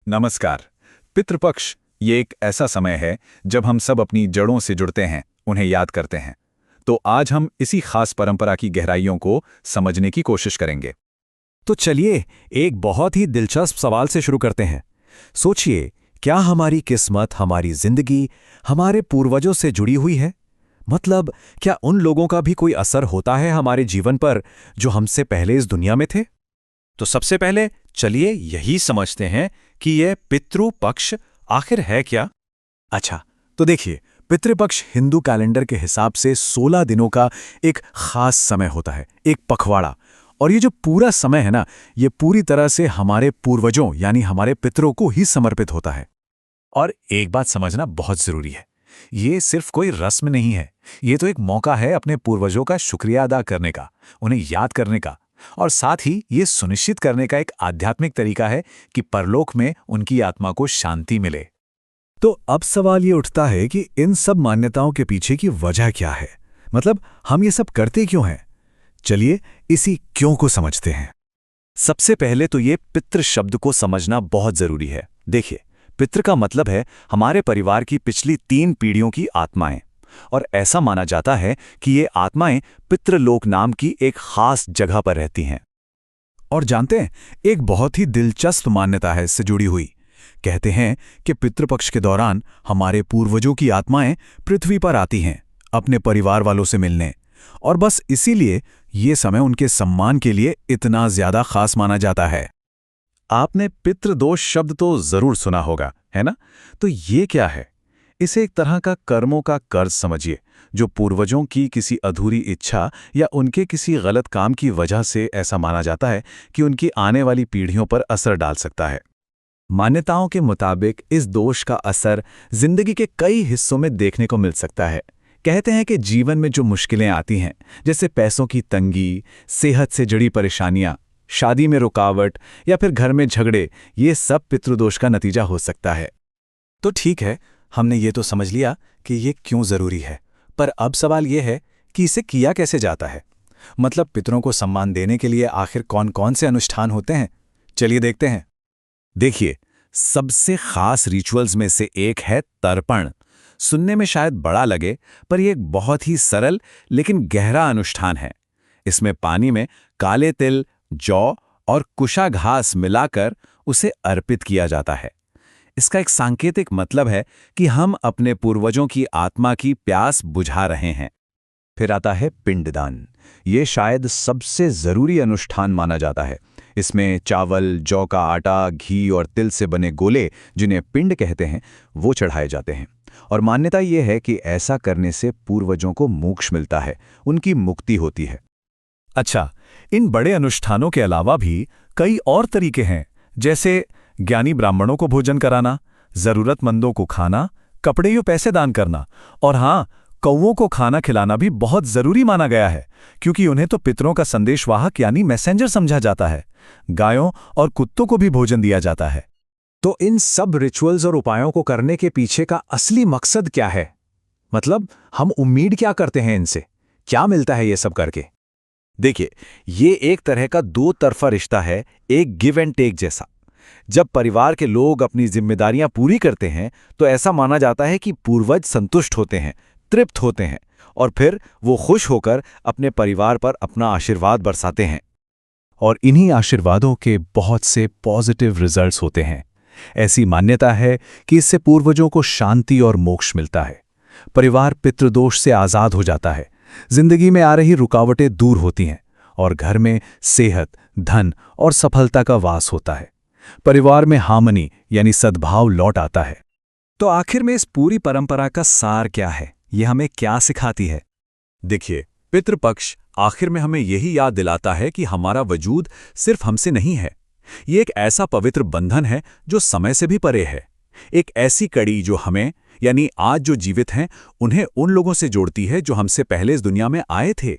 नमस्कार। पितृपक्ष ये एक ऐसा समय है जब हम सब अपनी जड़ों से जुड़ते हैं, उन्हें याद करते हैं। तो आज हम इसी खास परंपरा की गहराइयों को समझने की कोशिश करेंगे। तो चलिए एक बहुत ही दिलचस्प सवाल से शुरू करते हैं। सोचिए, क्या हमारी किस्मत, हमारी जिंदगी हमारे पूर्वजों से जुड़ी हुई है? मतलब, क्या उन लोगों का भी कोई असर होता है हमारे जीवन पर जो हमसे पहले इस दुनिया में थे? तो सबसे पहले चलिए यही समझते हैं कि यह पितृपक्ष आखिर है क्या। अच्छा, तो देखिए, पितृपक्ष हिंदू कैलेंडर के हिसाब से 16 दिनों का एक खास समय होता है, एक पखवाड़ा। और ये जो पूरा समय है ना, ये पूरी तरह से हमारे पूर्वजों यानी हमारे पितरों को ही समर्पित होता है। और एक बात समझना बहुत जरूरी है, ये सिर्फ कोई रस्म नहीं है, ये तो एक मौका है अपने पूर्वजों का शुक्रिया अदा करने का, उन्हें याद करने का, और साथ ही ये सुनिश्चित करने का एक आध्यात्मिक तरीका है कि परलोक में उनकी आत्मा को शांति मिले। तो अब सवाल ये उठता है कि इन सब मान्यताओं के पीछे की वजह क्या है? मतलब, हम ये सब करते क्यों हैं? चलिए इसी क्यों को समझते हैं। सबसे पहले तो ये पितृ शब्द को समझना बहुत जरूरी है। देखिए, पितृ का मतलब है हमारे परिवार की पिछली 3 पीढ़ियों की आत्माएं। और ऐसा माना जाता है कि ये आत्माएं पितृलोक नाम की एक खास जगह पर रहती हैं। और जानते हैं, एक बहुत ही दिलचस्प मान्यता है इससे जुड़ी हुई। कहते हैं कि पितृपक्ष के दौरान हमारे पूर्वजों की आत्माएं पृथ्वी पर आती हैं अपने परिवार वालों से मिलने, और बस इसीलिए ये समय उनके सम्मान के लिए इतना ज्यादा खास माना जाता है। आपने पितृदोष शब्द तो जरूर सुना होगा, है ना? तो ये क्या है? इसे एक तरह का कर्मों का कर्ज समझिए, जो पूर्वजों की किसी अधूरी इच्छा या उनके किसी गलत काम की वजह से ऐसा माना जाता है कि उनकी आने वाली पीढ़ियों पर असर डाल सकता है। मान्यताओं के मुताबिक इस दोष का असर जिंदगी के कई हिस्सों में देखने को मिल सकता है। कहते हैं कि जीवन में जो मुश्किलें आती हैं, जैसे पैसों की तंगी, सेहत से जुड़ी परेशानियां, शादी में रुकावट या फिर घर में झगड़े, ये सब पितृदोष का नतीजा हो सकता है। तो ठीक है, हमने ये तो समझ लिया कि ये क्यों जरूरी है, पर अब सवाल ये है कि इसे किया कैसे जाता है। मतलब, पितरों को सम्मान देने के लिए आखिर कौन कौन से अनुष्ठान होते हैं? चलिए देखते हैं। देखिए, सबसे खास रिचुअल्स में से एक है तर्पण। सुनने में शायद बड़ा लगे, पर यह एक बहुत ही सरल लेकिन गहरा अनुष्ठान है। इसमें पानी में काले तिल, जौ और कुशा घास मिलाकर उसे अर्पित किया जाता है। इसका एक सांकेतिक मतलब है कि हम अपने पूर्वजों की आत्मा की प्यास बुझा रहे हैं। फिर आता है पिंडदान। ये शायद सबसे जरूरी अनुष्ठान माना जाता है। इसमें चावल, जौ का आटा, घी और तिल से बने गोले, जिन्हें पिंड कहते हैं, वो चढ़ाए जाते हैं। और मान्यता ये है कि ऐसा करने से पूर्वजों को मोक्ष मिलता है, उनकी मुक्ति होती है। अच्छा, इन बड़े अनुष्ठानों के अलावा भी कई और तरीके हैं, जैसे ज्ञानी ब्राह्मणों को भोजन कराना, जरूरतमंदों को खाना, कपड़े या पैसे दान करना, और हाँ, कौवों को खाना खिलाना भी बहुत जरूरी माना गया है, क्योंकि उन्हें तो पितरों का संदेशवाहक यानी मैसेंजर समझा जाता है। गायों और कुत्तों को भी भोजन दिया जाता है। तो इन सब रिचुअल्स और उपायों को करने के पीछे का असली मकसद क्या है? मतलब, हम उम्मीद क्या करते हैं इनसे? क्या मिलता है ये सब करके? देखिए, ये एक तरह का 2 तरफा रिश्ता है, एक गिव एंड टेक जैसा। जब परिवार के लोग अपनी जिम्मेदारियां पूरी करते हैं, तो ऐसा माना जाता है कि पूर्वज संतुष्ट होते हैं, तृप्त होते हैं, और फिर वो खुश होकर अपने परिवार पर अपना आशीर्वाद बरसाते हैं। और इन्हीं आशीर्वादों के बहुत से पॉजिटिव रिजल्ट्स होते हैं। ऐसी मान्यता है कि इससे पूर्वजों को शांति और मोक्ष मिलता है। परिवार पितृदोष से आजाद हो जाता है, जिंदगी में आ रही रुकावटें दूर होती हैं, और घर में सेहत, धन और सफलता का वास होता है। परिवार में हार्मनी यानी सद्भाव लौट आता है। तो आखिर में इस पूरी परंपरा का सार क्या है? ये हमें क्या सिखाती है? देखिए, पितृपक्ष आखिर में हमें यही याद दिलाता है कि हमारा वजूद सिर्फ हमसे नहीं है। ये एक ऐसा पवित्र बंधन है जो समय से भी परे है। एक ऐसी कड़ी जो हमें, यानी आज जो जीवित हैं, उन्हें उन लोगों से जोड़ती है जो हमसे पहले इस दुनिया में आए थे।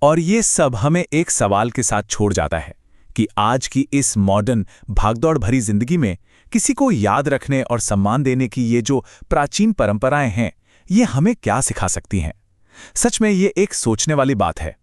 और ये सब हमें एक सवाल के साथ छोड़ जाता है कि आज की इस मॉडर्न भागदौड़ भरी जिंदगी में किसी को याद रखने और सम्मान देने की ये जो प्राचीन परंपराएं हैं, ये हमें क्या सिखा सकती हैं? सच में ये एक सोचने वाली बात है।